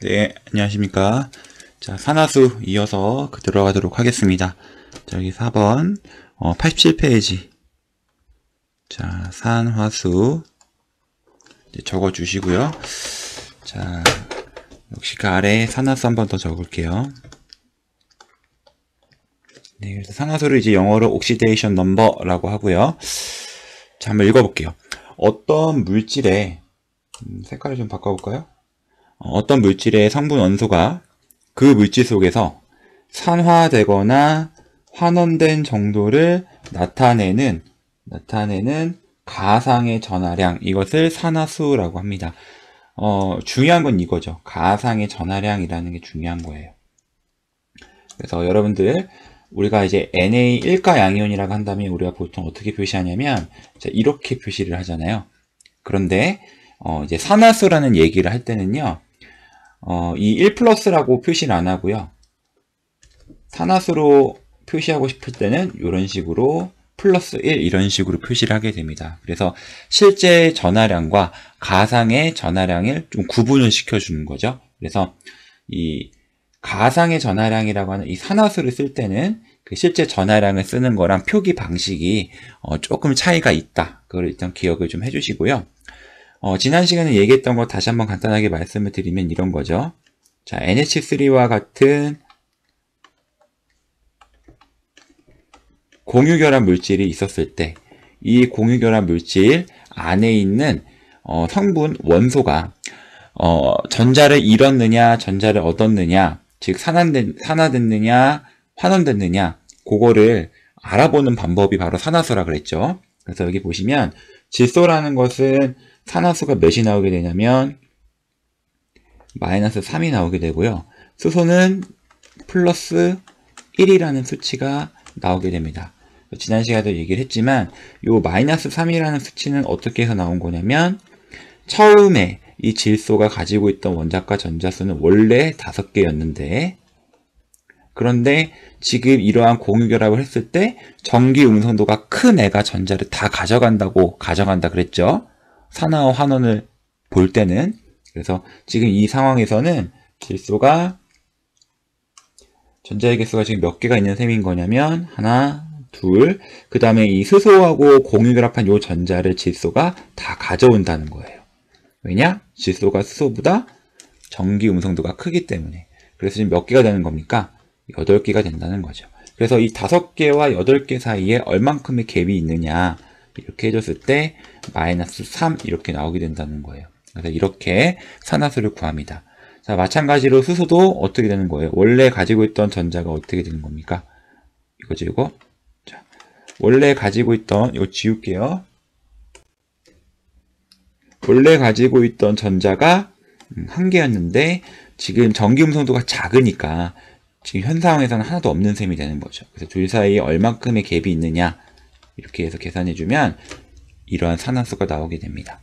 네, 안녕하십니까. 자, 산화수 이어서 들어가도록 하겠습니다. 자, 여기 4번, 87페이지. 자, 산화수. 적어 주시고요. 자, 역시 그 아래에 산화수 한 번 더 적을게요. 네, 그래서 산화수를 이제 영어로 옥시데이션 넘버라고 하고요. 자, 한번 읽어볼게요. 어떤 물질의, 색깔을 좀 바꿔볼까요? 어떤 물질의 성분 원소가 그 물질 속에서 산화되거나 환원된 정도를 나타내는 가상의 전하량, 이것을 산화수라고 합니다. 중요한 건 이거죠. 가상의 전하량이라는 게 중요한 거예요. 그래서 여러분들, 우리가 이제 Na1가 양이온이라고 한다면 우리가 보통 어떻게 표시하냐면 이렇게 표시를 하잖아요. 그런데 이제 산화수라는 얘기를 할 때는요, 이 1 플러스라고 표시를 안 하고요. 산화수로 표시하고 싶을 때는 이런 식으로 플러스 1 이런 식으로 표시를 하게 됩니다. 그래서 실제 전하량과 가상의 전하량을 좀 구분을 시켜주는 거죠. 그래서 이 가상의 전하량이라고 하는 이 산화수를 쓸 때는 그 실제 전하량을 쓰는 거랑 표기 방식이 조금 차이가 있다. 그걸 일단 기억을 좀 해주시고요. 지난 시간에 얘기했던 거 다시 한번 간단하게 말씀을 드리면 이런 거죠. 자, NH3와 같은 공유결합 물질이 있었을 때, 이 공유결합 물질 안에 있는 성분 원소가 전자를 잃었느냐, 전자를 얻었느냐, 즉 산화됐느냐, 환원됐느냐, 그거를 알아보는 방법이 바로 산화수라 그랬죠. 그래서 여기 보시면 질소라는 것은 산화수가 몇이 나오게 되냐면 마이너스 3이 나오게 되고요. 수소는 플러스 1이라는 수치가 나오게 됩니다. 지난 시간에도 얘기를 했지만 이 마이너스 3이라는 수치는 어떻게 해서 나온 거냐면 처음에 이 질소가 가지고 있던 원자과 전자수는 원래 5개였는데 그런데 지금 이러한 공유결합을 했을 때 전기 음성도가 큰 애가 전자를 다 가져간다 그랬죠. 산화와 환원을 볼 때는. 그래서 지금 이 상황에서는 질소가 전자의 개수가 지금 몇 개가 있는 셈인 거냐면 하나, 둘, 그 다음에 이 수소하고 공유결합한 요 전자를 질소가 다 가져온다는 거예요. 왜냐? 질소가 수소보다 전기 음성도가 크기 때문에. 그래서 지금 몇 개가 되는 겁니까? 8개가 된다는 거죠. 그래서 이 5개와 8개 사이에 얼만큼의 갭이 있느냐 이렇게 해줬을 때 마이너스 3 이렇게 나오게 된다는 거예요. 그래서 이렇게 산화수를 구합니다. 자, 마찬가지로 수소도 어떻게 되는 거예요? 원래 가지고 있던 전자가 어떻게 되는 겁니까? 이거죠, 이거. 자, 원래 가지고 있던, 이거 지울게요. 원래 가지고 있던 전자가 1개였는데 지금 전기 음성도가 작으니까 지금 현 상황에서는 하나도 없는 셈이 되는 거죠. 그래서 둘 사이에 얼만큼의 갭이 있느냐 이렇게 해서 계산해주면 이러한 산화수가 나오게 됩니다.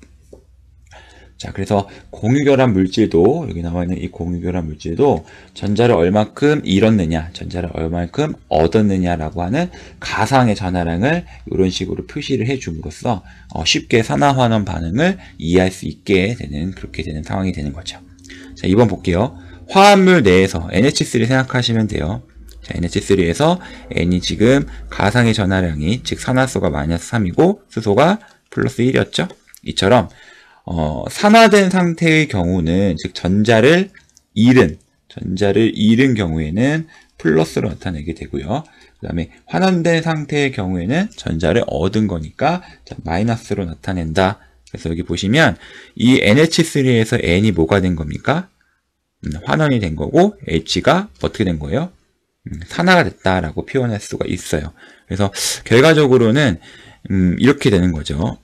자, 그래서 공유결합 물질도 여기 나와 있는 이 공유결합 물질도 전자를 얼만큼 잃었느냐, 전자를 얼만큼 얻었느냐라고 하는 가상의 전하량을 이런 식으로 표시를 해줌으로써 쉽게 산화환원 반응을 이해할 수 있게 되는 그렇게 되는 상황이 되는 거죠. 자, 2번 볼게요. 화합물 내에서 NH3 생각하시면 돼요. 자, NH3에서 N이 지금 가상의 전하량이 즉 산화수가 마이너스 3이고 수소가 플러스 1이었죠. 이처럼 산화된 상태의 경우는 즉 전자를 잃은 경우에는 플러스로 나타내게 되고요. 그 다음에 환원된 상태의 경우에는 전자를 얻은 거니까 마이너스로 나타낸다. 그래서 여기 보시면 이 NH3에서 N이 뭐가 된 겁니까? 환원이 된 거고 H가 어떻게 된 거예요? 산화가 됐다라고 표현할 수가 있어요. 그래서 결과적으로는 이렇게 되는 거죠.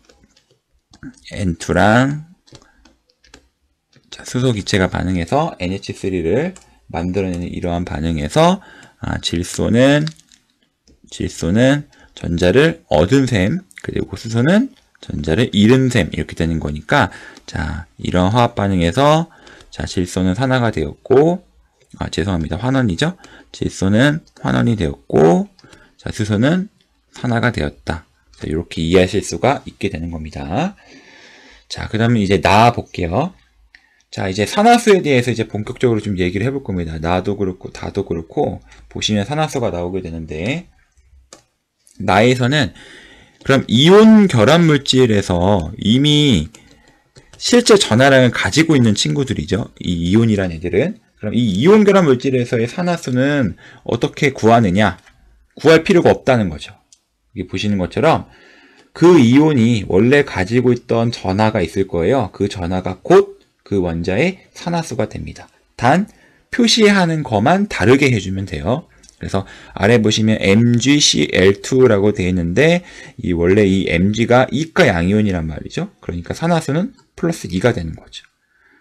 N2랑 수소 기체가 반응해서 NH3를 만들어내는 이러한 반응에서 질소는 전자를 얻은 셈, 그리고 수소는 전자를 잃은 셈 이렇게 되는 거니까 자, 이런 화합 반응에서 자, 질소는 산화가 되었고 죄송합니다. 환원이죠. 질소는 환원이 되었고 자, 수소는 산화가 되었다. 자, 이렇게 이해하실 수가 있게 되는 겁니다. 자, 그 다음에 이제 나와 볼게요. 자, 이제 산화수에 대해서 이제 본격적으로 좀 얘기를 해볼 겁니다. 나도 그렇고 다도 그렇고 보시면 산화수가 나오게 되는데, 나에서는 그럼 이온 결합 물질에서 이미 실제 전하량을 가지고 있는 친구들이죠. 이 이온이란 애들은. 그럼 이 이온 결합 물질에서의 산화수는 어떻게 구하느냐? 구할 필요가 없다는 거죠. 여기 보시는 것처럼 그 이온이 원래 가지고 있던 전하가 있을 거예요. 그 전하가 곧 그 원자의 산화수가 됩니다. 단 표시하는 것만 다르게 해주면 돼요. 그래서 아래 보시면 MgCl2라고 되어 있는데 원래 이 Mg가 이가 양이온이란 말이죠. 그러니까 산화수는 플러스 2가 되는 거죠.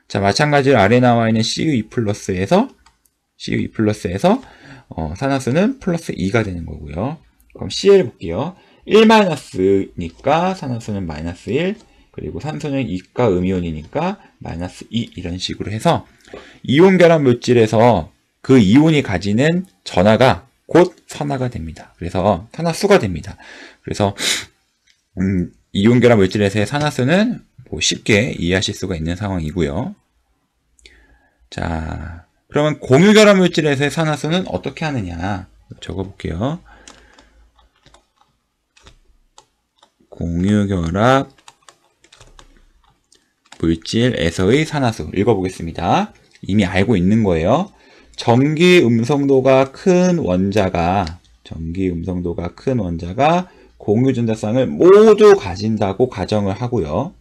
자, 마찬가지로 아래 나와 있는 CU2+에서 산화수는 플러스 2가 되는 거고요. 그럼 Cl 볼게요. 1-니까 산화수는 마이너스 1, 그리고 산소는 이가 음이온이니까 마이너스 2 이런 식으로 해서 이온 결합 물질에서 그 이온이 가지는 전하가 곧 산화가 됩니다. 그래서 산화수가 됩니다. 그래서 이온 결합 물질에서의 산화수는 쉽게 이해하실 수가 있는 상황이고요. 자, 그러면 공유 결합 물질에서의 산화수는 어떻게 하느냐 적어볼게요. 공유 결합 물질에서의 산화수 읽어보겠습니다. 이미 알고 있는 거예요. 전기 음성도가 큰 원자가 공유 전자쌍을 모두 가진다고 가정을 하고요.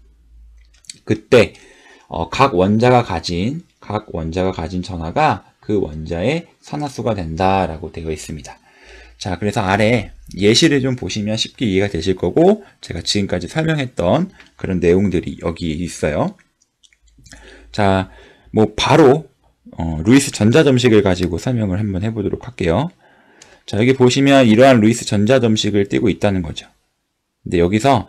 그때 각 원자가 가진 전하가 그 원자의 산화수가 된다라고 되어 있습니다. 자, 그래서 아래 예시를 좀 보시면 쉽게 이해가 되실 거고, 제가 지금까지 설명했던 그런 내용들이 여기 있어요. 자, 바로 루이스 전자점식을 가지고 설명을 한번 해보도록 할게요. 자, 여기 보시면 이러한 루이스 전자점식을 띄고 있다는 거죠. 근데 여기서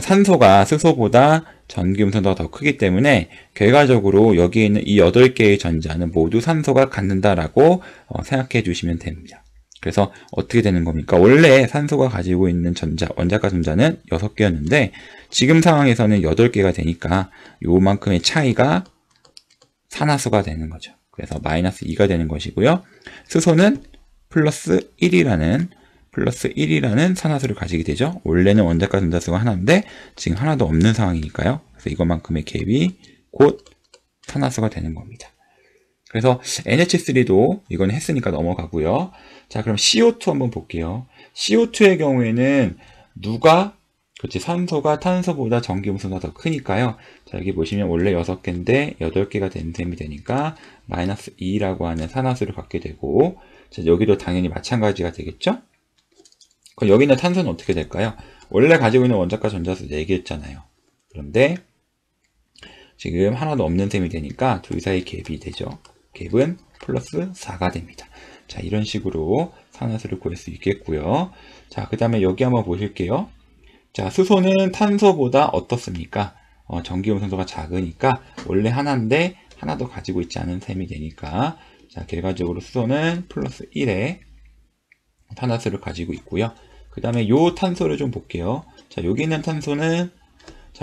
산소가 수소보다 전기 음성도가 더 크기 때문에 결과적으로 여기에 있는 이 8개의 전자는 모두 산소가 갖는다라고 생각해 주시면 됩니다. 그래서 어떻게 되는 겁니까? 원래 산소가 가지고 있는 원자가 전자는 6개였는데 지금 상황에서는 8개가 되니까 요만큼의 차이가 산화수가 되는 거죠. 그래서 마이너스 2가 되는 것이고요. 수소는 플러스 1이라는 산화수를 가지게 되죠. 원래는 원자과 전자수가 하나인데 지금 하나도 없는 상황이니까요. 그래서 이것만큼의 갭이 곧 산화수가 되는 겁니다. 그래서 NH3도 이건 했으니까 넘어가고요. 자, 그럼 CO2 한번 볼게요. CO2의 경우에는 산소가 탄소보다 전기 음성도가 더 크니까요. 자, 여기 보시면 원래 6개인데 8개가 된 셈이 되니까 마이너스 2라고 하는 산화수를 갖게 되고, 자, 여기도 당연히 마찬가지가 되겠죠? 그럼 여기 있는 탄소는 어떻게 될까요? 원래 가지고 있는 원자과 전자수 4개였잖아요. 그런데 지금 하나도 없는 셈이 되니까 둘 사이 갭이 되죠. 갭은 플러스 4가 됩니다. 자, 이런 식으로 산화수를 구할 수 있겠고요. 자, 그 다음에 여기 한번 보실게요. 자, 수소는 탄소보다 어떻습니까? 전기 음성도가 작으니까 원래 하나인데 하나도 가지고 있지 않은 셈이 되니까, 자, 결과적으로 수소는 플러스 1의 산화수를 가지고 있고요. 그 다음에 요 탄소를 좀 볼게요. 자, 여기 있는 탄소는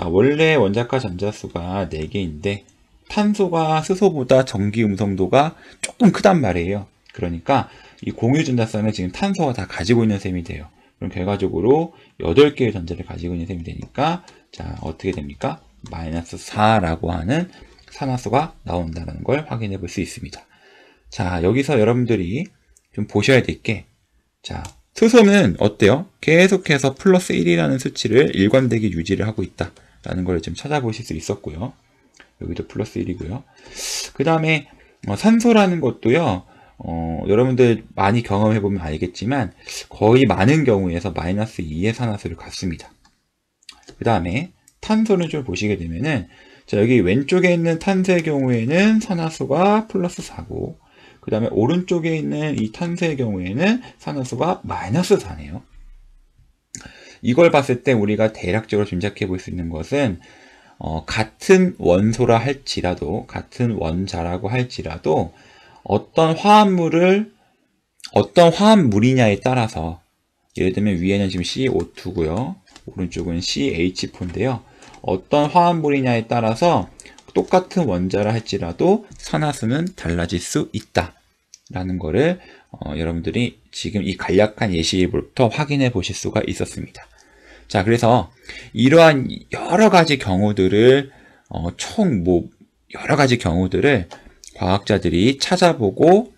원래 원자과 전자수가 4개인데 탄소가 수소보다 전기 음성도가 조금 크단 말이에요. 그러니까 이 공유 전자쌍은 지금 탄소가 다 가지고 있는 셈이 돼요. 그럼 결과적으로 8개의 전자를 가지고 있는 셈이 되니까, 자, 어떻게 됩니까? 마이너스 4라고 하는 산화수가 나온다는 걸 확인해 볼 수 있습니다. 자, 여기서 여러분들이 좀 보셔야 될 게, 자, 수소는 어때요? 계속해서 플러스 1이라는 수치를 일관되게 유지를 하고 있다라는 걸 좀 찾아보실 수 있었고요. 여기도 플러스 1이고요. 그 다음에 산소라는 것도요, 여러분들 많이 경험해보면 알겠지만 거의 많은 경우에서 마이너스 2의 산화수를 갖습니다. 그 다음에 탄소를 좀 보시게 되면은, 자, 여기 왼쪽에 있는 탄소의 경우에는 산화수가 플러스 4고, 그 다음에 오른쪽에 있는 이 탄소의 경우에는 산화수가 마이너스 4네요. 이걸 봤을 때 우리가 대략적으로 짐작해 볼 수 있는 것은, 같은 원소라 할지라도, 같은 원자라고 할지라도 어떤 화합물이냐에 따라서, 예를 들면 위에는 지금 CO2고요. 오른쪽은 CH4인데요. 어떤 화합물이냐에 따라서 똑같은 원자라 할지라도 산화수는 달라질 수 있다 라는 거를 여러분들이 지금 이 간략한 예시부터 확인해 보실 수가 있었습니다. 자, 그래서 이러한 여러 가지 경우들을 여러 가지 경우들을 과학자들이 찾아보고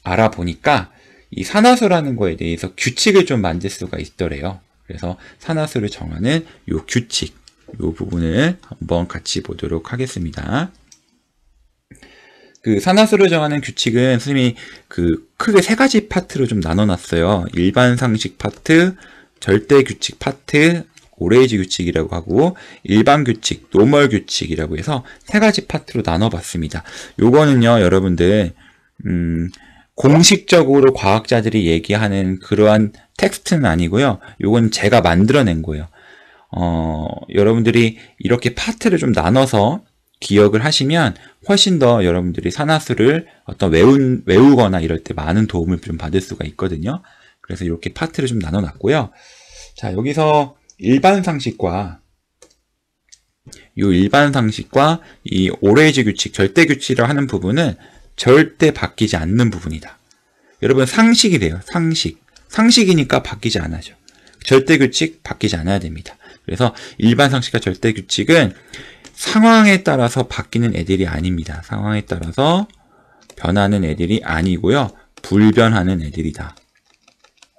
알아보니까 이 산화수라는 거에 대해서 규칙을 좀 만들 수가 있더래요. 그래서 산화수를 정하는 요 규칙, 요 부분을 한번 같이 보도록 하겠습니다. 그 산화수를 정하는 규칙은 선생님이 크게 세 가지 파트로 좀 나눠놨어요. 일반 상식 파트, 절대 규칙 파트, 오레이지 규칙이라고 하고 일반 규칙, 노멀 규칙이라고 해서 세 가지 파트로 나눠봤습니다. 요거는요, 여러분들 공식적으로 과학자들이 얘기하는 그러한 텍스트는 아니고요. 요건 제가 만들어낸 거예요. 여러분들이 이렇게 파트를 좀 나눠서 기억을 하시면 훨씬 더 여러분들이 산화수를 외우거나 이럴 때 많은 도움을 좀 받을 수가 있거든요. 그래서 이렇게 파트를 좀 나눠놨고요. 자, 여기서 일반 상식과 이 오레이지 규칙, 절대 규칙이라고 하는 부분은 절대 바뀌지 않는 부분이다. 여러분 상식이 돼요. 상식이니까 바뀌지 않아죠. 절대 규칙 바뀌지 않아야 됩니다. 그래서 일반 상식과 절대 규칙은 상황에 따라서 바뀌는 애들이 아닙니다. 상황에 따라서 변하는 애들이 아니고요. 불변하는 애들이다.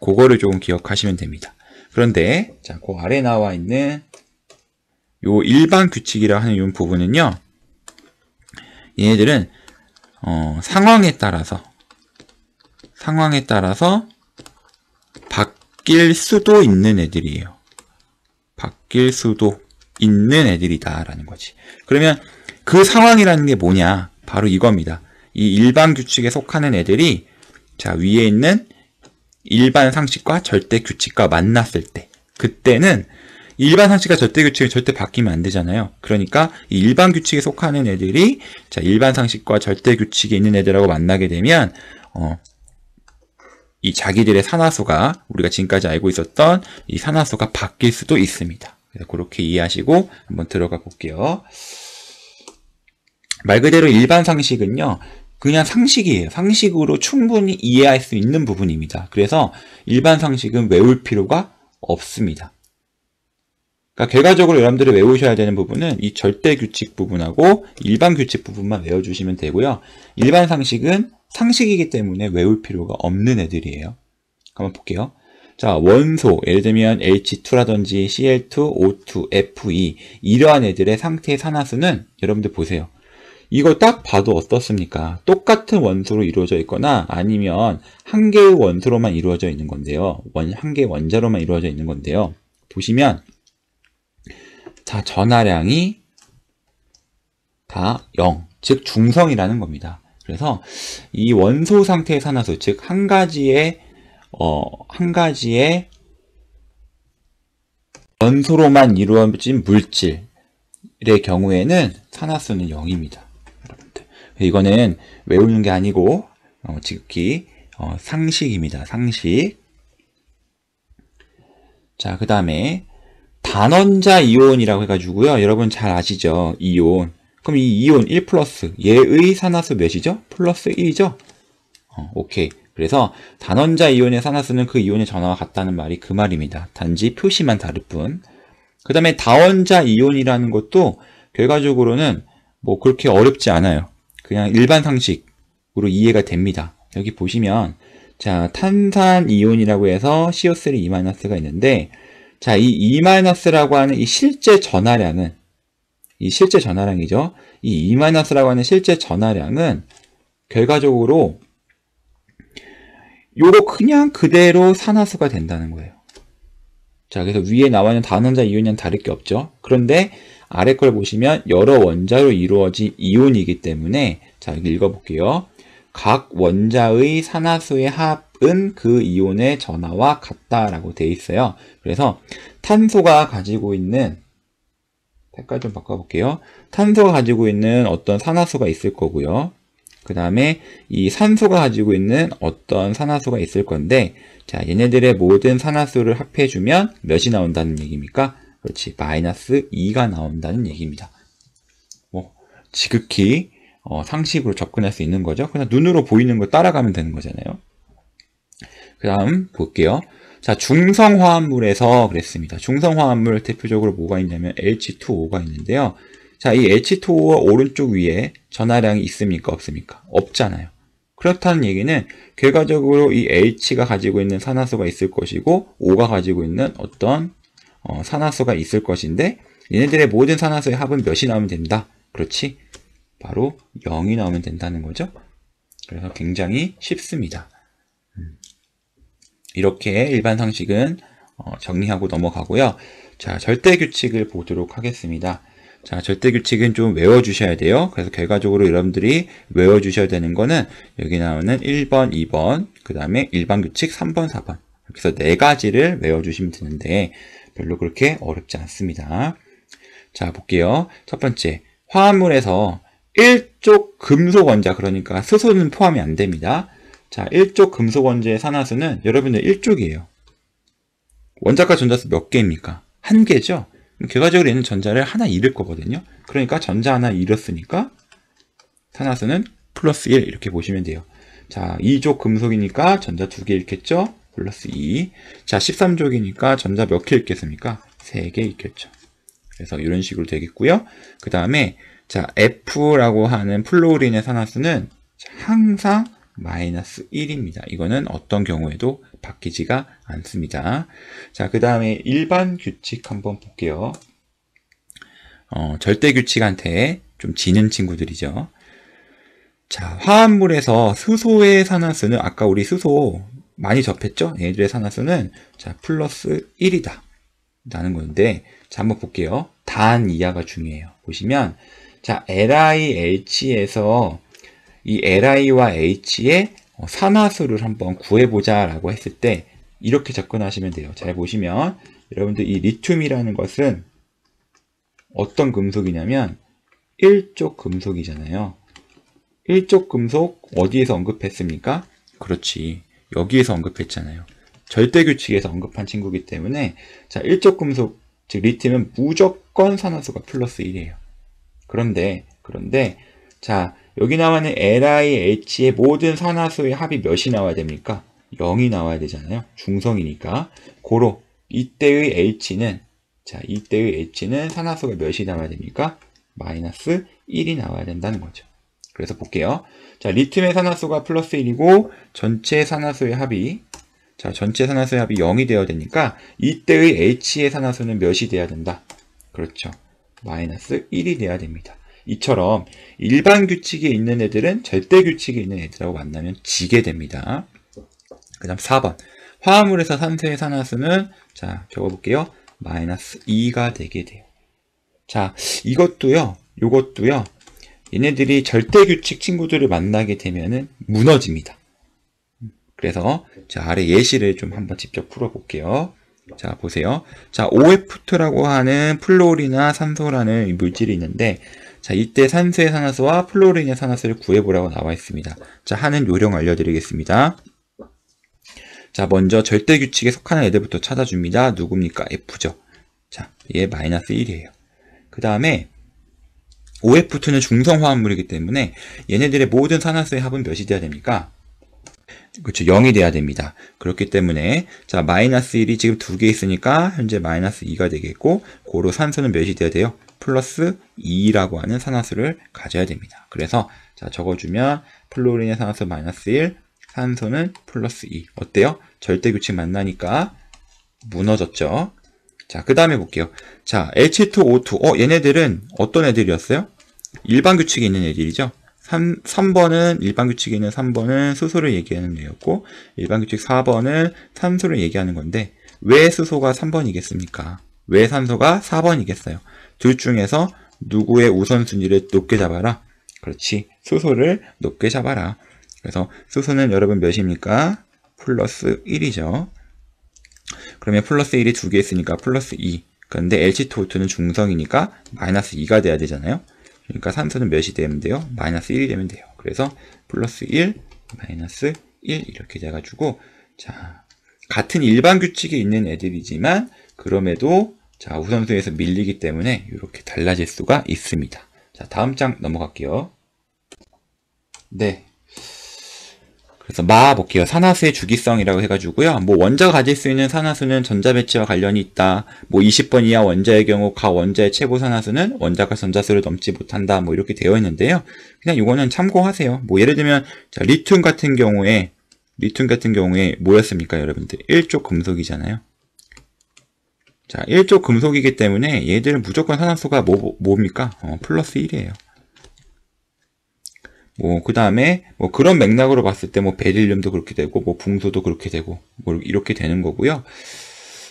그거를 조금 기억하시면 됩니다. 그런데 자, 그 아래 나와 있는 요 일반 규칙이라 하는 이 부분은요. 얘네들은 상황에 따라서 바뀔 수도 있는 애들이에요. 바뀔 수도 있는 애들이다라는 거지. 그러면 그 상황이라는 게 뭐냐? 바로 이겁니다. 이 일반 규칙에 속하는 애들이 자, 위에 있는 일반 상식과 절대 규칙과 만났을 때, 그때는 일반 상식과 절대 규칙이 절대 바뀌면 안 되잖아요. 그러니까 이 일반 규칙에 속하는 애들이 자, 일반 상식과 절대 규칙이 있는 애들하고 만나게 되면 이 자기들의 산화수가 우리가 지금까지 알고 있었던 이 산화수가 바뀔 수도 있습니다. 그래서 그렇게 이해하시고 한번 들어가 볼게요. 말 그대로 일반 상식은요, 그냥 상식이에요. 상식으로 충분히 이해할 수 있는 부분입니다. 그래서 일반 상식은 외울 필요가 없습니다. 그러니까 결과적으로 여러분들이 외우셔야 되는 부분은 이 절대 규칙 부분하고 일반 규칙 부분만 외워주시면 되고요. 일반 상식은 상식이기 때문에 외울 필요가 없는 애들이에요. 한번 볼게요. 자, 원소, 예를 들면 H2라든지 Cl2, O2, Fe 이러한 애들의 상태의 산화수는 여러분들 보세요. 이거 딱 봐도 어떻습니까? 똑같은 원소로 이루어져 있거나 아니면 한 개의 원소로만 이루어져 있는 건데요. 한 개의 원자로만 이루어져 있는 건데요. 보시면 자, 전하량이 다 0, 즉 중성이라는 겁니다. 그래서 이 원소 상태의 산화수, 즉 한 가지의 원소로만 이루어진 물질의 경우에는 산화수는 0입니다. 여러분들. 이거는 외우는 게 아니고 지극히 상식입니다. 상식. 자, 그 다음에 단원자 이온이라고 해가지고요. 여러분 잘 아시죠? 이온. 그럼 이 이온 1 플러스 얘의 산화수 몇이죠? 플러스 1이죠? 오케이. 그래서 단원자 이온의 산화수는 그 이온의 전하와 같다는 말이 그 말입니다. 단지 표시만 다를 뿐. 그 다음에 다원자 이온이라는 것도 결과적으로는 뭐 그렇게 어렵지 않아요. 그냥 일반 상식으로 이해가 됩니다. 여기 보시면 자, 탄산 이온이라고 해서 CO3 2-가 있는데 자, 이 2-라고 하는 이 실제 전하량은 이 실제 전하량이죠. 이 2-라고 하는 실제 전하량은 결과적으로 요거 그냥 그대로 산화수가 된다는 거예요. 자, 그래서 위에 나와 있는 단원자 이온이랑 다를 게 없죠. 그런데 아래 걸 보시면 여러 원자로 이루어진 이온이기 때문에 자, 여기 읽어볼게요. 각 원자의 산화수의 합은 그 이온의 전하와 같다라고 되어 있어요. 그래서 탄소가 가지고 있는 색깔 좀 바꿔볼게요. 탄소가 가지고 있는 어떤 산화수가 있을 거고요. 그 다음에 이 산소가 가지고 있는 어떤 산화수가 있을 건데 자, 얘네들의 모든 산화수를 합해주면 몇이 나온다는 얘기입니까? 그렇지, 마이너스 2가 나온다는 얘기입니다. 뭐 지극히 상식으로 접근할 수 있는 거죠. 그냥 눈으로 보이는 걸 따라가면 되는 거잖아요. 그 다음 볼게요. 자, 중성화합물에서 그랬습니다. 중성화합물 대표적으로 뭐가 있냐면 H2O가 있는데요. 자, 이 H2O 오른쪽 위에 전하량이 있습니까? 없습니까? 없잖아요. 그렇다는 얘기는 결과적으로 이 H가 가지고 있는 산화수가 있을 것이고 O가 가지고 있는 어떤 산화수가 있을 것인데 얘네들의 모든 산화수의 합은 몇이 나오면 된다? 그렇지? 바로 0이 나오면 된다는 거죠. 그래서 굉장히 쉽습니다. 이렇게 일반 상식은 정리하고 넘어가고요. 자, 절대규칙을 보도록 하겠습니다. 자, 절대규칙은 좀 외워주셔야 돼요. 그래서 결과적으로 여러분들이 외워주셔야 되는 거는 여기 나오는 1번, 2번, 그 다음에 일반규칙 3번, 4번. 이렇게 해서 4가지를 외워주시면 되는데 별로 그렇게 어렵지 않습니다. 자, 볼게요. 첫 번째, 화합물에서 1족 금속 원자, 그러니까 수소는 포함이 안 됩니다. 자, 1족 금속 원자의 산화수는 여러분들 1족이에요. 원자과 전자수 몇 개입니까? 1개죠? 결과적으로 얘는 전자를 하나 잃을 거거든요. 그러니까 전자 하나 잃었으니까 산화수는 플러스 1 이렇게 보시면 돼요. 자, 2족 금속이니까 전자 2개 잃겠죠? 플러스 2. 자, 13족이니까 전자 몇 개 잃겠습니까? 3개 잃겠죠. 그래서 이런 식으로 되겠고요. 그 다음에 자, F라고 하는 플로린의 산화수는 항상 마이너스 1입니다. 이거는 어떤 경우에도 바뀌지가 않습니다. 자, 그 다음에 일반 규칙 한번 볼게요. 절대 규칙한테 좀 지는 친구들이죠. 자, 화합물에서 수소의 산화수는 아까 우리 수소 많이 접했죠? 얘들의 산화수는 자, 플러스 1이다. 라는 건데, 자, 한번 볼게요. 단 이하가 중요해요. 보시면, 자, LiH에서 이 Li와 H의 산화수를 한번 구해보자 라고 했을 때 이렇게 접근하시면 돼요. 잘 보시면 여러분들 이 리튬이라는 것은 어떤 금속이냐면 1족 금속이잖아요. 1족 금속 어디에서 언급했습니까? 그렇지. 여기에서 언급했잖아요. 절대규칙에서 언급한 친구이기 때문에 자, 1족 금속, 즉 리튬은 무조건 산화수가 플러스 1이에요. 그런데 자, 여기 나와는 LiH의 모든 산화수의 합이 몇이 나와야 됩니까? 0이 나와야 되잖아요. 중성이니까. 고로 이때의 H는 산화수가 몇이 나와야 됩니까? 마이너스 1이 나와야 된다는 거죠. 그래서 볼게요. 자, 리튬의 산화수가 플러스 1이고 전체 산화수의 합이 0이 되어야 되니까 이때의 H의 산화수는 몇이 돼야 된다? 그렇죠. 마이너스 1이 돼야 됩니다. 이처럼 일반 규칙에 있는 애들은 절대 규칙에 있는 애들하고 만나면 지게 됩니다. 그 다음 4번. 화합물에서 산소의 산화수는 자, 적어볼게요. 마이너스 2가 되게 돼요. 자, 이것도요. 얘네들이 절대 규칙 친구들을 만나게 되면은 무너집니다. 그래서 자, 아래 예시를 좀 한번 직접 풀어볼게요. 자, 보세요. 자, OF2라고 하는 플로린이나 산소라는 물질이 있는데 자, 이때 산소의 산화수와 플로린의 산화수를 구해보라고 나와 있습니다. 자, 하는 요령 알려드리겠습니다. 자, 먼저 절대 규칙에 속하는 애들부터 찾아줍니다. 누굽니까? F죠. 자, 얘 마이너스 1이에요. 그 다음에 OF2는 중성화합물이기 때문에 얘네들의 모든 산화수의 합은 몇이 돼야 됩니까? 그렇죠. 0이 돼야 됩니다. 그렇기 때문에 자, 마이너스 1이 지금 2개 있으니까 현재 마이너스 2가 되겠고 고로 산소는 몇이 돼야 돼요? 플러스 2라고 하는 산화수를 가져야 됩니다. 그래서 자, 적어주면 플로린의 산화수 마이너스 1, 산소는 플러스 2. 어때요? 절대규칙 만나니까 무너졌죠. 자, 그 다음에 볼게요. 자, H2O2. 얘네들은 어떤 애들이었어요? 일반 규칙에 있는 애들이죠. 3번은 일반 규칙에 있는 3번은 수소를 얘기하는 애였고 일반 규칙 4번은 산소를 얘기하는 건데 왜 수소가 3번이겠습니까? 왜 산소가 4번이겠어요? 둘 중에서 누구의 우선순위를 높게 잡아라? 그렇지. 수소를 높게 잡아라. 그래서 수소는 여러분 몇입니까? 플러스 1이죠. 그러면 플러스 1이 2개 있으니까 플러스 2. 그런데 H2O2는 중성이니까 마이너스 2가 돼야 되잖아요. 그러니까 산소는 몇이 되면 돼요? 마이너스 1이 되면 돼요. 그래서 플러스 1, 마이너스 1 이렇게 돼가지고 자, 같은 일반 규칙에 있는 애들이지만 그럼에도 자, 우선순위에서 밀리기 때문에 이렇게 달라질 수가 있습니다. 자, 자, 다음 장 넘어갈게요. 네. 그래서 볼게요. 산화수의 주기성이라고 해가지고요. 뭐 원자가 가질 수 있는 산화수는 전자 배치와 관련이 있다. 뭐 20번 이하 원자의 경우 각 원자의 최고 산화수는 원자가 전자수를 넘지 못한다. 뭐 이렇게 되어 있는데요. 그냥 이거는 참고하세요. 뭐 예를 들면 자, 리튬 같은 경우에 뭐였습니까, 여러분들? 1족 금속이잖아요. 자, 1족 금속이기 때문에 얘들은 무조건 산화수가 뭡니까? 플러스 1이에요. 그 다음에, 그런 맥락으로 봤을 때, 베릴륨도 그렇게 되고, 붕소도 그렇게 되고, 이렇게 되는 거고요.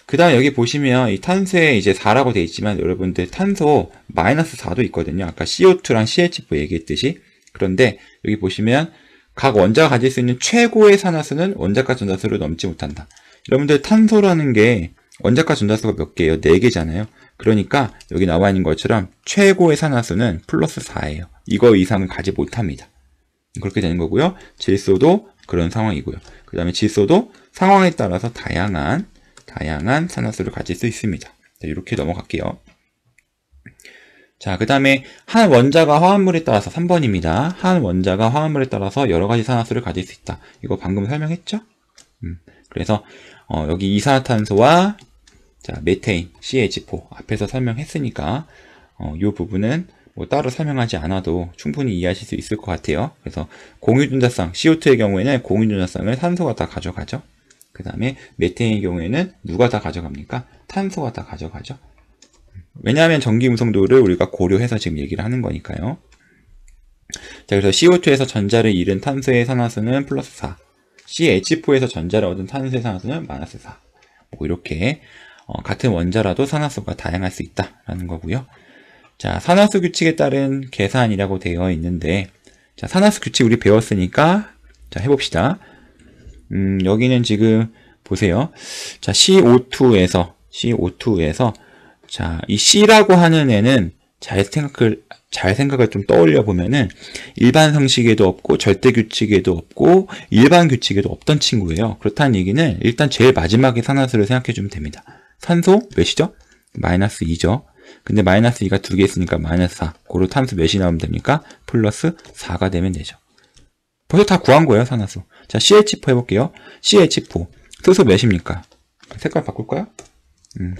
그 다음에 여기 보시면, 이 탄소에 이제 4라고 되어 있지만, 여러분들 탄소 마이너스 4도 있거든요. 아까 CO2랑 CH4 얘기했듯이. 그런데, 여기 보시면, 각 원자가 가질 수 있는 최고의 산화수는 원자가 전자수를 넘지 못한다. 여러분들 탄소라는 게, 원자가 전자수가 몇 개예요? 4개잖아요. 그러니까, 여기 나와 있는 것처럼, 최고의 산화수는 플러스 4예요. 이거 이상은 가지 못합니다. 그렇게 되는 거고요. 질소도 그런 상황이고요. 그 다음에 질소도 상황에 따라서 다양한 산화수를 가질 수 있습니다. 자, 이렇게 넘어갈게요. 자, 그 다음에 한 원자가 화합물에 따라서 3번입니다. 한 원자가 화합물에 따라서 여러 가지 산화수를 가질 수 있다. 이거 방금 설명했죠? 그래서 여기 이산화탄소와 자, 메테인, CH4 앞에서 설명했으니까 이 부분은 따로 설명하지 않아도 충분히 이해하실 수 있을 것 같아요. 그래서 공유전자성, CO2의 경우에는 공유전자성을 산소가 다 가져가죠. 그 다음에 메테인의 경우에는 누가 다 가져갑니까? 탄소가 다 가져가죠. 왜냐하면 전기음성도를 우리가 고려해서 지금 얘기를 하는 거니까요. 자, 그래서 CO2에서 전자를 잃은 탄소의 산화수는 플러스 4, CH4에서 전자를 얻은 탄소의 산화수는 마이너스 4. 이렇게 같은 원자라도 산화수가 다양할 수 있다라는 거고요. 자, 산화수 규칙에 따른 계산이라고 되어 있는데, 자, 산화수 규칙 우리 배웠으니까, 자, 해봅시다. 여기는 지금, 보세요. 자, CO2에서, 자, 이 C라고 하는 애는 잘 생각을 좀 떠올려 보면은, 일반 상식에도 없고, 절대 규칙에도 없고, 일반 규칙에도 없던 친구예요. 그렇다는 얘기는, 일단 제일 마지막에 산화수를 생각해 주면 됩니다. 산소 몇이죠? 마이너스 2죠. 근데 마이너스 2가 2개 있으니까 마이너스 4. 고로 탄소 몇이 나오면 됩니까? 플러스 4가 되면 되죠. 벌써 다 구한 거예요, 산화수. 자, CH4 해볼게요. CH4. 수소 몇입니까? 색깔 바꿀까요?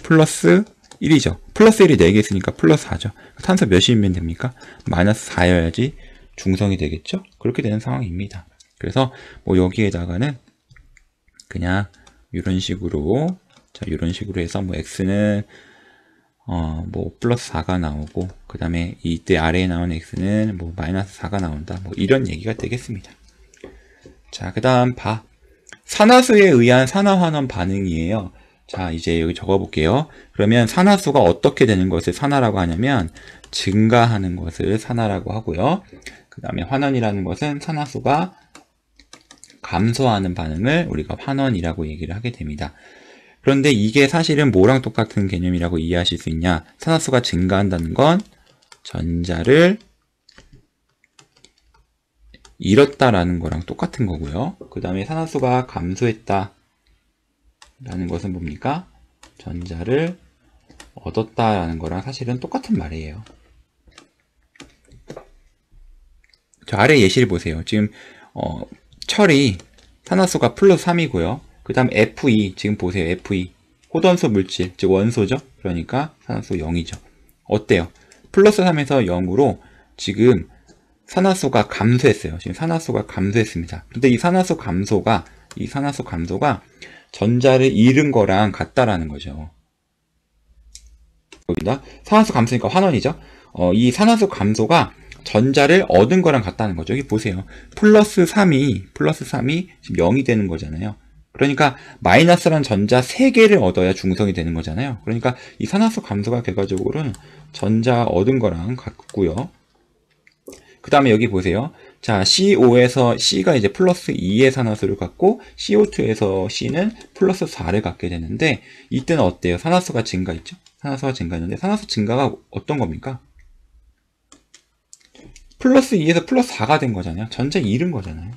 플러스 1이죠. 플러스 1이 4개 있으니까 플러스 4죠. 탄소 몇이면 됩니까? 마이너스 4여야지 중성이 되겠죠? 그렇게 되는 상황입니다. 그래서 여기에다가는 그냥 이런 식으로, 자, 이런 식으로 해서 X는 플러스 4가 나오고, 그 다음에 이때 아래에 나온 x는 마이너스 4가 나온다. 이런 얘기가 되겠습니다. 자, 그 다음 산화수에 의한 산화환원 반응이에요. 자, 이제 여기 적어볼게요. 그러면 산화수가 어떻게 되는 것을 산화라고 하냐면, 증가하는 것을 산화라고 하고요. 그 다음에 환원이라는 것은 산화수가 감소하는 반응을 우리가 환원이라고 얘기를 하게 됩니다. 그런데 이게 사실은 뭐랑 똑같은 개념이라고 이해하실 수 있냐? 산화수가 증가한다는 건 전자를 잃었다라는 거랑 똑같은 거고요. 그 다음에 산화수가 감소했다라는 것은 뭡니까? 전자를 얻었다라는 거랑 사실은 똑같은 말이에요. 저 아래 예시를 보세요. 지금 철이 산화수가 플러스 3이고요. 그 다음 Fe, 지금 보세요. Fe. 호전소 물질, 즉 원소죠. 그러니까 산화수 0이죠. 어때요? 플러스 3에서 0으로 지금 산화수가 감소했어요. 지금 산화수가 감소했습니다. 근데 이 산화수 감소가 전자를 잃은 거랑 같다라는 거죠. 여기다 산화수 감소니까 환원이죠. 이 산화수 감소가 전자를 얻은 거랑 같다는 거죠. 여기 보세요. 플러스 3이 지금 0이 되는 거잖아요. 그러니까 마이너스란 전자 3개를 얻어야 중성이 되는 거잖아요. 그러니까 이 산화수 감소가 결과적으로는 전자 얻은 거랑 같고요. 그 다음에 여기 보세요. 자, CO 에서 C가 이제 플러스 2의 산화수를 갖고 CO2에서 C는 플러스 4를 갖게 되는데, 이때는 어때요? 산화수가 증가했죠? 산화수가 증가했는데, 산화수 증가가 어떤 겁니까? 플러스 2에서 플러스 4가 된 거잖아요. 전자 잃은 거잖아요.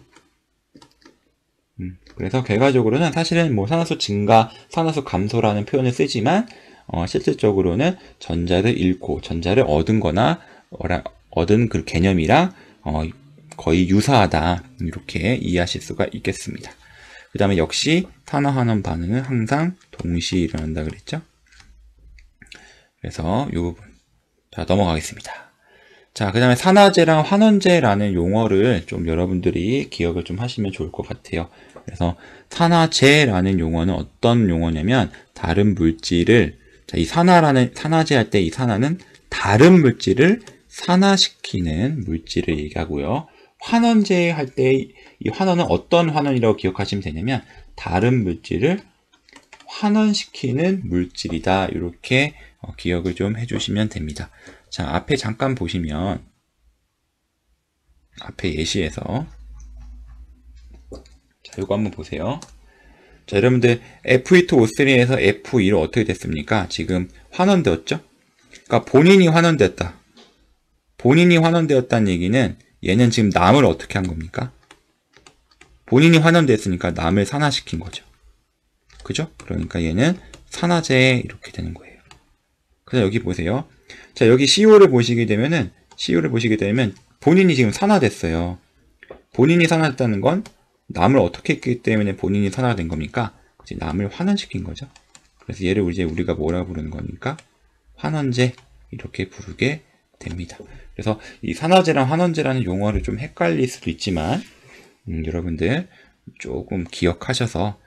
그래서 결과적으로는 사실은 산화수 증가, 산화수 감소라는 표현을 쓰지만 실질적으로는 전자를 잃고 전자를 얻은 거나 얻은 그 개념이랑 거의 유사하다. 이렇게 이해하실 수가 있겠습니다. 그 다음에 역시 산화환원 반응은 항상 동시에 일어난다 그랬죠. 그래서 이 부분. 자, 넘어가겠습니다. 자, 그 다음에 산화제랑 환원제라는 용어를 좀 여러분들이 기억을 좀 하시면 좋을 것 같아요. 그래서 산화제라는 용어는 어떤 용어냐면 다른 물질을, 자, 이 산화제 할 때 이 산화는 다른 물질을 산화시키는 물질을 얘기하고요. 환원제 할 때 이 환원은 어떤 환원이라고 기억하시면 되냐면 다른 물질을 환원시키는 물질이다. 이렇게 기억을 좀 해주시면 됩니다. 자, 앞에 잠깐 보시면 앞에 예시에서 자, 이거 한번 보세요. 자, 여러분들 Fe2O3에서 F2로 어떻게 됐습니까? 지금 환원되었죠? 그러니까 본인이 환원되었다. 본인이 환원되었다는 얘기는 얘는 지금 남을 어떻게 한 겁니까? 본인이 환원됐으니까 남을 산화시킨 거죠. 그죠? 그러니까 얘는 산화제 이렇게 되는 거예요. 그래서 여기 보세요. 자, 여기 CO를 보시게 되면 본인이 지금 산화됐어요. 본인이 산화됐다는 건 남을 어떻게 했기 때문에 본인이 산화된 겁니까? 그치? 남을 환원시킨 거죠. 그래서 얘를 이제 우리가 뭐라 부르는 거니까 환원제 이렇게 부르게 됩니다. 그래서 이 산화제랑 환원제라는 용어를 좀 헷갈릴 수도 있지만 여러분들 조금 기억하셔서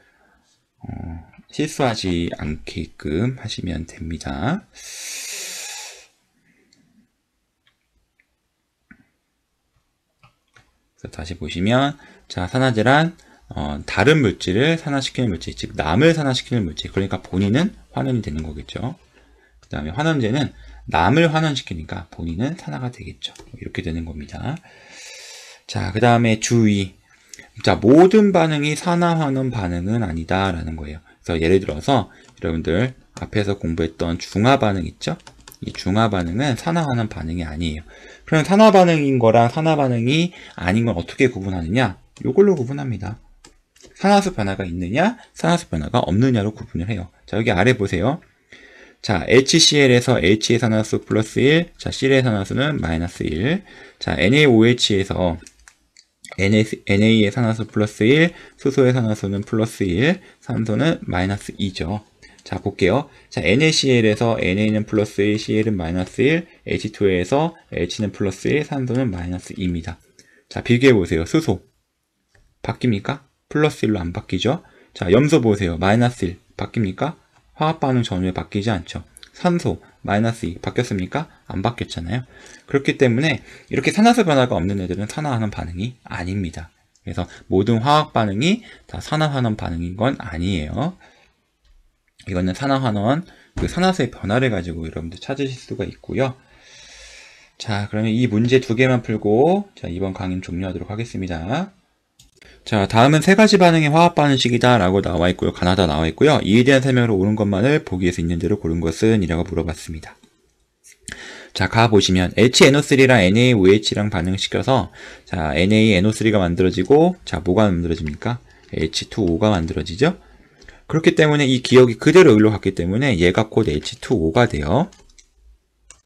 실수하지 않게끔 하시면 됩니다. 그래서 다시 보시면 자, 산화제란 다른 물질을 산화시키는 물질, 즉 남을 산화시키는 물질, 그러니까 본인은 환원이 되는 거겠죠. 그 다음에 환원제는 남을 환원시키니까 본인은 산화가 되겠죠. 이렇게 되는 겁니다. 자, 그 다음에 주의. 자, 모든 반응이 산화환원 반응은 아니다 라는 거예요. 그래서 예를 들어서 여러분들 앞에서 공부했던 중화반응 있죠? 이 중화반응은 산화환원 반응이 아니에요. 그럼 산화반응인 거랑 산화반응이 아닌 건 어떻게 구분하느냐? 이걸로 구분합니다. 산화수 변화가 있느냐, 산화수 변화가 없느냐로 구분을 해요. 자, 여기 아래 보세요. 자, HCl에서 H의 산화수 플러스 1, 자, C의 산화수는 마이너스 1. 자, NaOH에서 NA의 산화수 플러스 1, 수소의 산화수는 플러스 1, 산소는 마이너스 2죠. 자, 볼게요. 자, NaCl에서 NA는 플러스 1, Cl은 마이너스 1, H2에서 H는 플러스 1, 산소는 마이너스 2입니다. 자, 비교해 보세요. 수소. 바뀝니까? 플러스 1로 안 바뀌죠? 자, 염소 보세요. 마이너스 1. 바뀝니까? 화학반응 전후에 바뀌지 않죠. 산소, 마이너스 2. 바뀌었습니까? 안 바뀌었잖아요. 그렇기 때문에 이렇게 산화수 변화가 없는 애들은 산화환원 반응이 아닙니다. 그래서 모든 화학반응이 다 산화환원 반응인 건 아니에요. 이거는 산화환원, 그 산화수의 변화를 가지고 여러분들 찾으실 수가 있고요. 자, 그러면 이 문제 2개만 풀고 자, 이번 강의는 종료하도록 하겠습니다. 자, 다음은 3가지 반응의 화학 반응식이다 라고 나와 있고요. 가나다 나와 있고요. 이에 대한 설명으로 옳은 것만을 보기에서 있는 대로 고른 것은 이라고 물어봤습니다. 자, 가보시면 HNO3랑 NaOH랑 반응시켜서 자, NaNO3가 만들어지고 자, 뭐가 만들어집니까? H2O가 만들어지죠? 그렇기 때문에 이 기억이 그대로 여기로 갔기 때문에 얘가 곧 H2O가 돼요.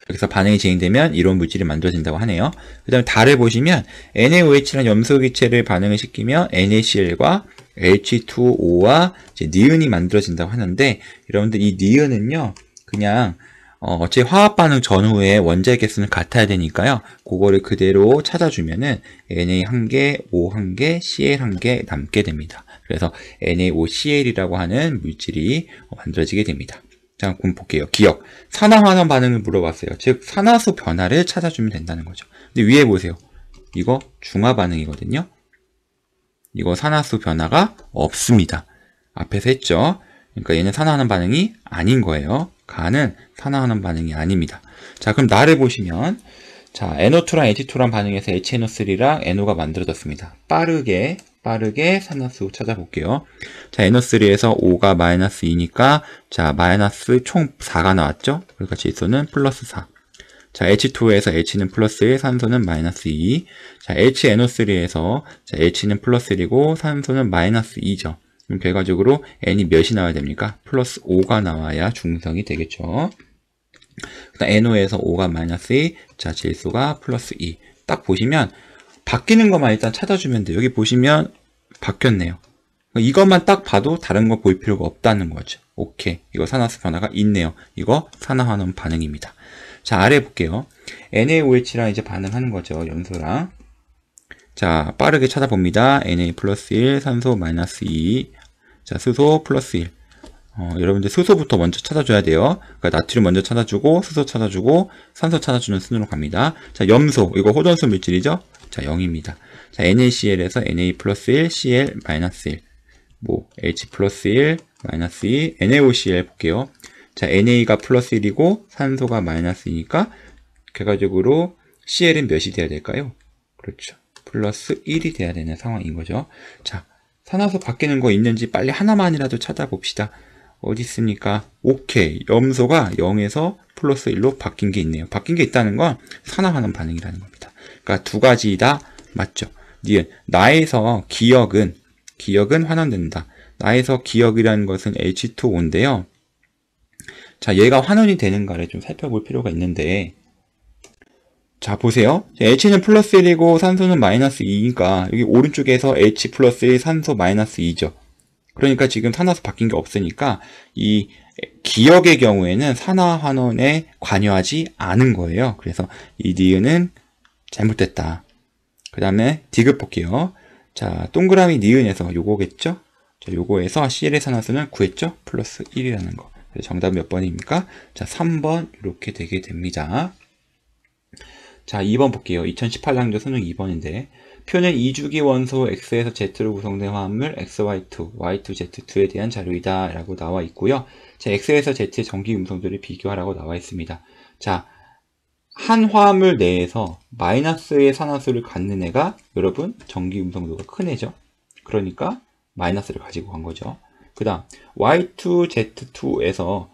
여기서 반응이 진행되면 이런 물질이 만들어진다고 하네요. 그 다음에 달을 보시면 NaOH랑 염소기체를 반응을 시키면 NaCl과 H2O와 니은이 만들어진다고 하는데 여러분들 이 니은은요 그냥 어차피 화학반응 전후에 원자의 개수는 같아야 되니까요. 그거를 그대로 찾아주면은 Na 1개, O 1개, Cl 1개 남게 됩니다. 그래서 NaOCl이라고 하는 물질이 만들어지게 됩니다. 자, 그럼 볼게요. 기억. 산화환원 반응을 물어봤어요. 즉, 산화수 변화를 찾아주면 된다는 거죠. 근데 위에 보세요. 이거 중화 반응이거든요. 이거 산화수 변화가 없습니다. 앞에서 했죠. 그러니까 얘는 산화환원 반응이 아닌 거예요. 가는 산화환원 반응이 아닙니다. 자, 그럼 나를 보시면 자, NO2랑 H2랑 반응해서 HNO3랑 NO가 만들어졌습니다. 빠르게 산화수 찾아볼게요. 자, NO3에서 O가 마이너스 2니까 자, 마이너스 총 4가 나왔죠? 그러니까 질소는 플러스 4. 자, H2에서 H는 플러스 1, 산소는 마이너스 2. 자, HNO3에서 자, H는 플러스 1이고 산소는 마이너스 2죠. 그럼 결과적으로 N이 몇이 나와야 됩니까? 플러스 5가 나와야 중성이 되겠죠. 그다음 NO에서 O가 마이너스 2, 자 질소가 플러스 2. 딱 보시면 바뀌는 것만 일단 찾아주면 돼요. 여기 보시면 바뀌었네요. 이것만 딱 봐도 다른 거 보일 필요가 없다는 거죠. 오케이. 이거 산화수 변화가 있네요. 이거 산화환원 반응입니다. 자, 아래 볼게요. NaOH랑 이제 반응하는 거죠. 염소랑. 자, 빠르게 찾아봅니다. Na 플러스 1, 산소 마이너스 2. 자, 수소 플러스 1. 여러분들 수소부터 먼저 찾아줘야 돼요. 그러니까 나트륨 먼저 찾아주고, 수소 찾아주고, 산소 찾아주는 순으로 갑니다. 자, 염소. 이거 호전수 물질이죠? 자, 0입니다. 자, NaCl에서 Na 플러스 1, Cl 마이너스 1. 뭐, H 플러스 1, 마이너스 2, NaOCl 볼게요. 자, NA가 플러스 1이고, 산소가 마이너스 2니까, 결과적으로 Cl은 몇이 돼야 될까요? 그렇죠. 플러스 1이 돼야 되는 상황인 거죠. 자, 산화수 바뀌는 거 있는지 빨리 하나만이라도 찾아봅시다. 어디 있습니까? 오케이. 염소가 0에서 플러스 1로 바뀐 게 있네요. 바뀐 게 있다는 건 산화하는 반응이라는 겁니다. 그러니까 두 가지 다 맞죠. 니은, 나에서 기억은 환원된다. 나에서 기억이라는 것은 H2O인데요. 자, 얘가 환원이 되는가를 좀 살펴볼 필요가 있는데, 자, 보세요. H는 플러스 1이고 산소는 마이너스 2니까 여기 오른쪽에서 H 플러스 1, 산소 마이너스 2죠. 그러니까 지금 산화수 바뀐 게 없으니까 이 기억의 경우에는 산화환원에 관여하지 않은 거예요. 그래서 이 니은은 잘못됐다. 그 다음에 디귿 볼게요. 자, 동그라미 니은에서 요거겠죠? 자, 요거에서 Cl의 산화수는 구했죠? 플러스 1이라는 거. 그래서 정답 몇 번입니까? 자, 3번 이렇게 되게 됩니다. 자, 2번 볼게요. 2018학년 수능 2번인데 표는 2주기 원소 X에서 Z로 구성된 화합물 XY2, Y2Z2에 대한 자료이다 라고 나와 있고요. 자, X에서 Z의 전기 음성들을 비교하라고 나와 있습니다. 자, 한 화합물 내에서 마이너스의 산화수를 갖는 애가 여러분 전기 음성도가 큰 애죠. 그러니까 마이너스를 가지고 간 거죠. 그 다음 Y2Z2에서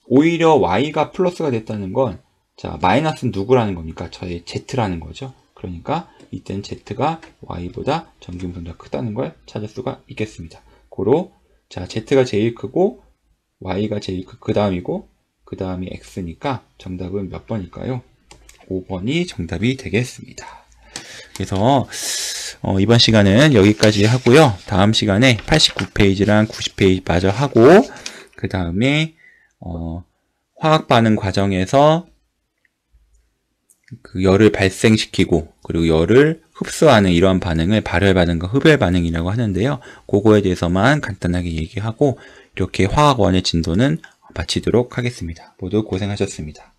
오히려 Y가 플러스가 됐다는 건 자, 마이너스는 누구라는 겁니까? 저의 Z라는 거죠. 그러니까 이때는 Z가 Y보다 전기 음성도가 크다는 걸 찾을 수가 있겠습니다. 고로 자, Z가 제일 크고 Y가 제일 그 다음이고 그 다음이 X니까 정답은 몇 번일까요? 5번이 정답이 되겠습니다. 그래서 이번 시간은 여기까지 하고요. 다음 시간에 89페이지랑 90페이지 마저 하고 그 다음에 화학 반응 과정에서 그 열을 발생시키고 그리고 열을 흡수하는 이러한 반응을 발열 반응과 흡열 반응이라고 하는데요. 그거에 대해서만 간단하게 얘기하고 이렇게 화학원의 진도는 마치도록 하겠습니다. 모두 고생하셨습니다.